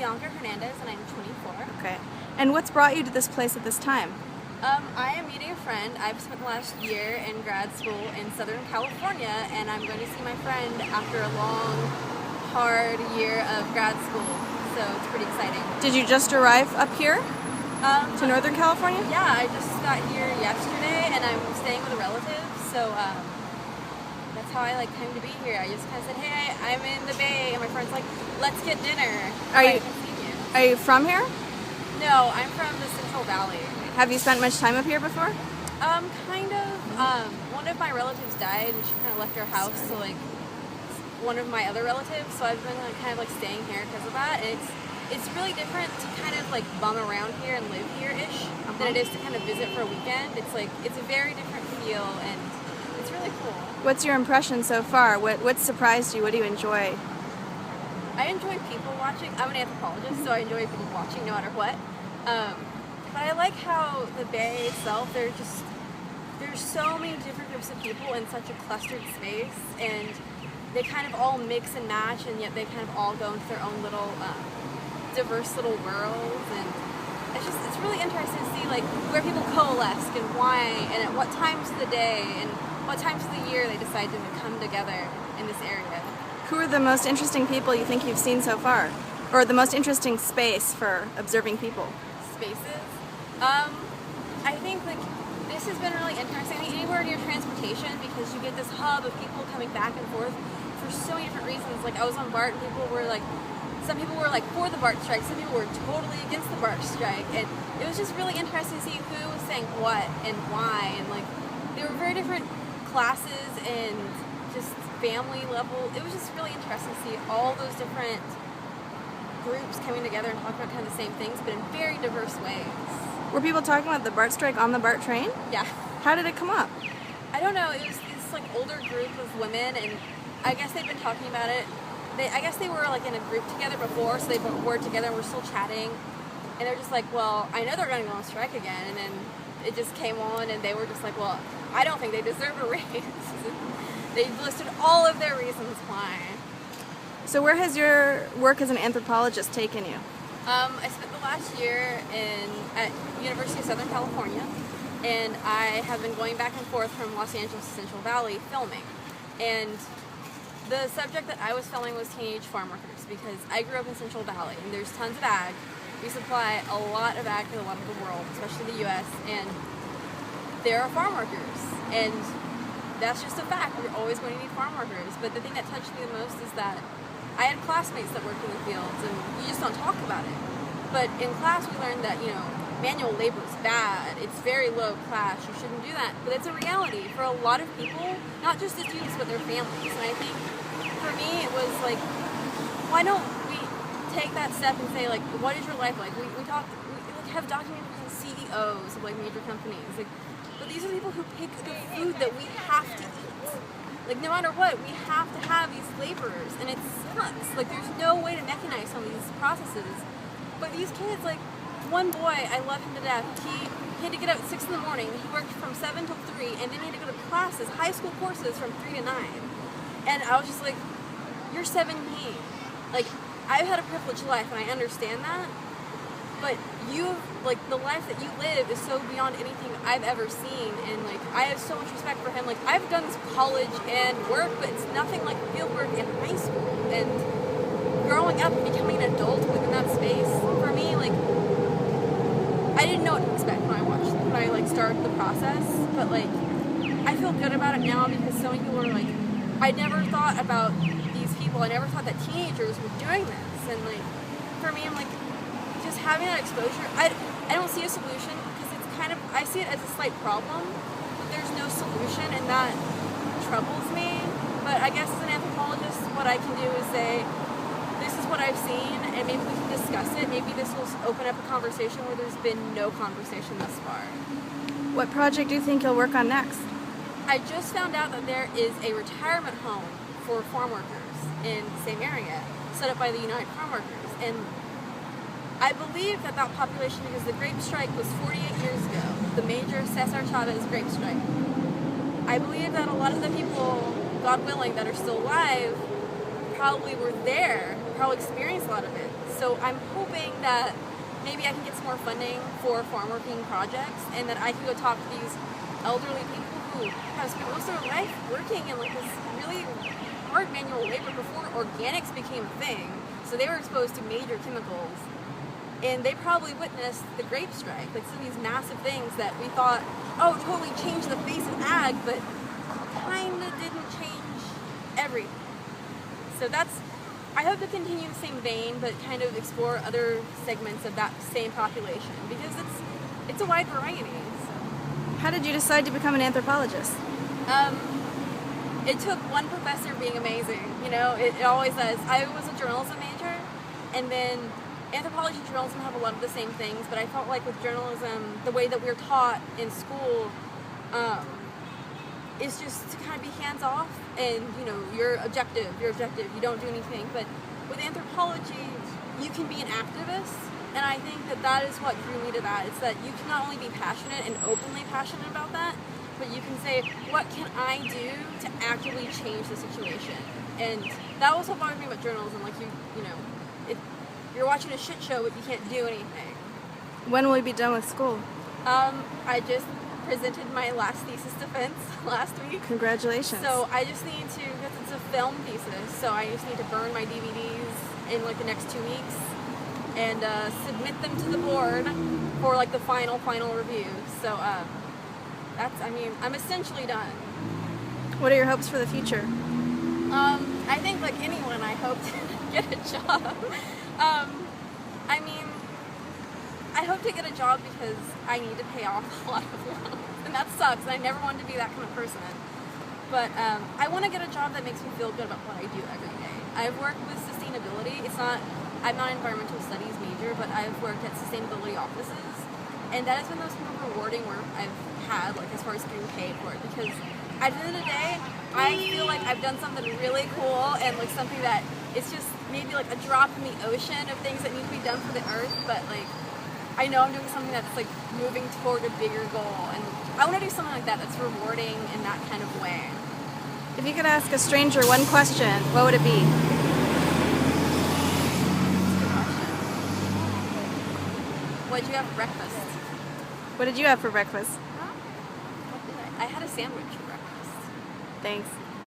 Bianca Hernandez, and I'm 24. Okay. And what's brought you to this place at this time? I am meeting a friend. I've spent the last year in grad school in Southern California, and I'm going to see my friend after a long, hard year of grad school. So it's pretty exciting. Did you just arrive up here to Northern California? Yeah, I just got here yesterday, and I'm staying with a relative. So that's how I came to be here. I just kind of said, "Hey, I'm in the Bay," and my friend's like, "Let's get dinner." Are you from here? No, I'm from the Central Valley. Have you spent much time up here before? Kind of. One of my relatives died, and she kind of left her house to one of my other relatives. So I've been kind of staying here because of that. And it's really different to kind of bum around here and live here-ish than it is to kind of visit for a weekend. It's a very different feel, and it's really cool. What's your impression so far? What surprised you? What do you enjoy? I enjoy people watching. I'm an anthropologist, so I enjoy people watching no matter what. But I like how the Bay itself, there's so many different groups of people in such a clustered space, and they kind of all mix and match, and yet they kind of all go into their own little diverse little worlds, and it's really interesting to see where people coalesce and why, and at what times of the day and what times of the year they decide to come together in this area. Who are the most interesting people you think you've seen so far? Or the most interesting space for observing people? Spaces? I think this has been really interesting. I think anywhere near transportation, because you get this hub of people coming back and forth for so many different reasons. I was on BART, and some people were for the BART strike, some people were totally against the BART strike, and it was just really interesting to see who was saying what and why, and they were very different classes and just family level. It was just really interesting to see all those different groups coming together and talking about kind of the same things, but in very diverse ways. Were people talking about the BART strike on the BART train? Yeah. How did it come up? I don't know. It was this older group of women, and I guess they've been talking about it. I guess they were in a group together before, so they were together and were still chatting. And they're just well, I know they're going to go on strike again. And then it just came on, and they were just well, I don't think they deserve a raise. They listed all of their reasons why. So where has your work as an anthropologist taken you? I spent the last year at University of Southern California, and I have been going back and forth from Los Angeles to Central Valley filming. And the subject that I was filming was teenage farm workers, because I grew up in Central Valley, and there's tons of ag. We supply a lot of ag to a lot of the world, especially the U.S., and there are farm workers. And that's just a fact. We're always going to need farm workers. But the thing that touched me the most is that I had classmates that worked in the fields, and you just don't talk about it. But in class, we learned that, manual labor is bad. It's very low class. You shouldn't do that. But it's a reality for a lot of people, not just the students, but their families. And I think for me, it was why don't we take that step and say, what is your life like? We have documented CEOs of major companies. But these are the people who pick the food that we have to eat. No matter what, we have to have these laborers, and it sucks. There's no way to mechanize some of these processes. But these kids, one boy, I love him to death. He had to get up at 6 in the morning. He worked from 7 till 3, and then he had to go to classes, high school courses from 3 to 9. And I was just you're 17. I've had a privileged life, and I understand that. But the life that you live is so beyond anything I've ever seen, and I have so much respect for him. I've done this college and work, but it's nothing like field work in high school. And growing up and becoming an adult within that space, for me, I didn't know what to expect when I started the process. But I feel good about it now, because so many people are I never thought about these people. I never thought that teenagers were doing this, and for me, I'm just having that exposure. I don't see a solution, because it's I see it as a slight problem, but there's no solution, and that troubles me. But I guess as an anthropologist, what I can do is say, this is what I've seen, and maybe we can discuss it. Maybe this will open up a conversation where there's been no conversation thus far. What project do you think you'll work on next? I just found out that there is a retirement home for farm workers in the same area, set up by the United Farm Workers. And I believe that population, because the grape strike was 48 years ago, the major Cesar Chavez grape strike. I believe that a lot of the people, God willing, that are still alive probably were there, probably experienced a lot of it. So I'm hoping that maybe I can get some more funding for farm working projects, and that I can go talk to these elderly people who have spent most of their life working in like this really hard manual labor before organics became a thing. So they were exposed to major chemicals, and they probably witnessed the grape strike, like some of these massive things that we thought, oh, totally changed the face of ag, but kinda didn't change everything. So I hope to continue the same vein, but kind of explore other segments of that same population, because it's a wide variety. So. How did you decide to become an anthropologist? It took one professor being amazing. You know, it always does. I was a journalism major, and then anthropology and journalism have a lot of the same things, but I felt like with journalism, the way that we're taught in school is just to kind of be hands-off, and, you know, you're objective, you don't do anything. But with anthropology, you can be an activist, and I think that is what drew me to that. It's that you can not only be passionate and openly passionate about that, but you can say, what can I do to actively change the situation? And that was what bothered me about journalism. Like, you know, you're watching a shit show, but you can't do anything. When will you be done with school? I just presented my last thesis defense last week. Congratulations. So I just need to, because it's a film thesis, so I just need to burn my DVDs in like the next 2 weeks and submit them to the board for like the final review. So I'm essentially done. What are your hopes for the future? I think like anyone, I hope to get a job. I hope to get a job because I need to pay off a lot of loans, and that sucks. I never wanted to be that kind of person. But I want to get a job that makes me feel good about what I do every day. I've worked with sustainability. I'm not an environmental studies major, but I've worked at sustainability offices, and that has been the most rewarding work I've had, like as far as getting paid for it. Because at the end of the day, I feel like I've done something really cool, and like something that it's just maybe like a drop in the ocean of things that need to be done for the earth, but like I know I'm doing something that's like moving toward a bigger goal, and I want to do something like that that's rewarding in that kind of way. If you could ask a stranger one question, what would it be? What'd you have for breakfast? What did you have for breakfast? What did I had a sandwich for breakfast. Thanks.